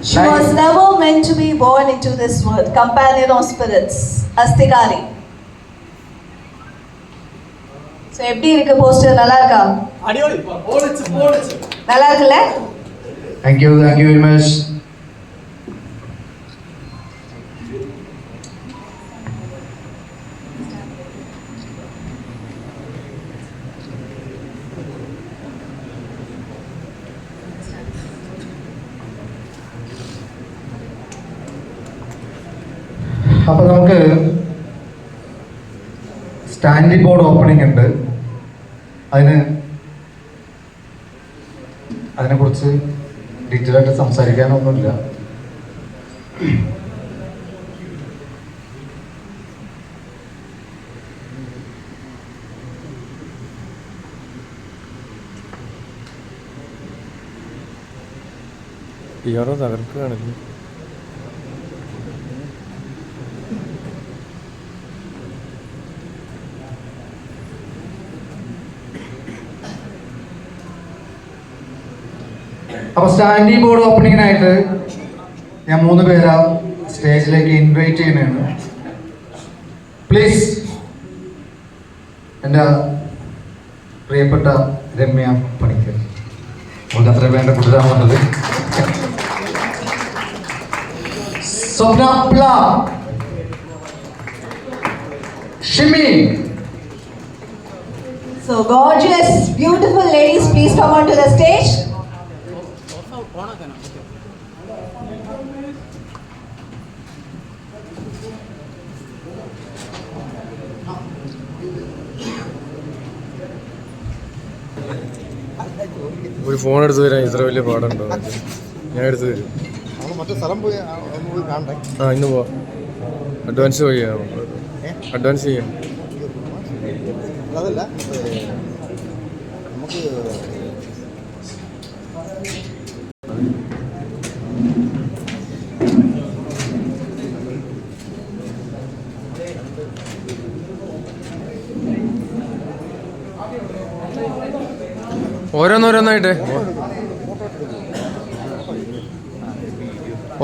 She was never meant to be born into this world. Companion of spirits, Astikari. So எப்படி இருக்கு poster? நல்லா இருக்கா? அடியோடி போடுச்சு நல்லா இருக்குல்ல? Thank you very much. അപ്പോൾ നമുക്ക് സ്റ്റാൻഡി ബോർഡ് ഓപ്പണിംഗ് ഉണ്ട്. അതിനെക്കുറിച്ച് ഡീറ്റെയിൽ ആയിട്ട് സംസാരിക്കാനൊന്നുമില്ല. ഇയാളോ തകർക്കുകയാണെങ്കിൽ അപ്പോൾ സ്റ്റാൻഡി ബോർഡ് ഓപ്പണിങ്ങിനായിട്ട് ഞാൻ 3 പേരെ സ്റ്റേജിലേക്ക് ഇൻവൈറ്റ് ചെയ്യുന്നതാണ്. പ്ലീസ് എൻ്റെ പ്രിയപ്പെട്ട രമ്യ പണിക്കർ, നമുക്ക് അത്ര വേണ്ട കൂട്ടരാണ് വന്നത്. സ്വപ്ന പ്ല, Shimi. So gorgeous, beautiful ladies, please come onto the stage. ഒരു ഫോൺ എടുത്തു തരാൻ ഇത്ര വലിയ പാടുണ്ടോ? ഞാൻ എടുത്തു തരും. ഇന്ന് പോവാം. അഡ്വാൻസ് ചെയ്യാം. അഡ്വാൻസ് ചെയ്യാം.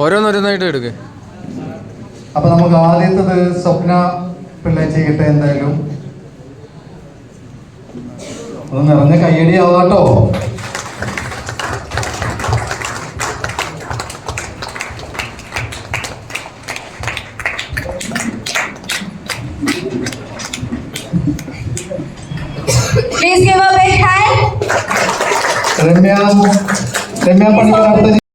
ഓരോന്നോരോന്നായിട്ട് എടുക്കേ. അപ്പൊ നമുക്ക് ആദ്യത്തത് സ്വപ്ന പിള്ള ചെയ്യട്ടെ. എന്തായാലും ഒന്ന് നിറഞ്ഞ കയ്യടി ആവാട്ടോ. Please give a big hand. Ramya Panicker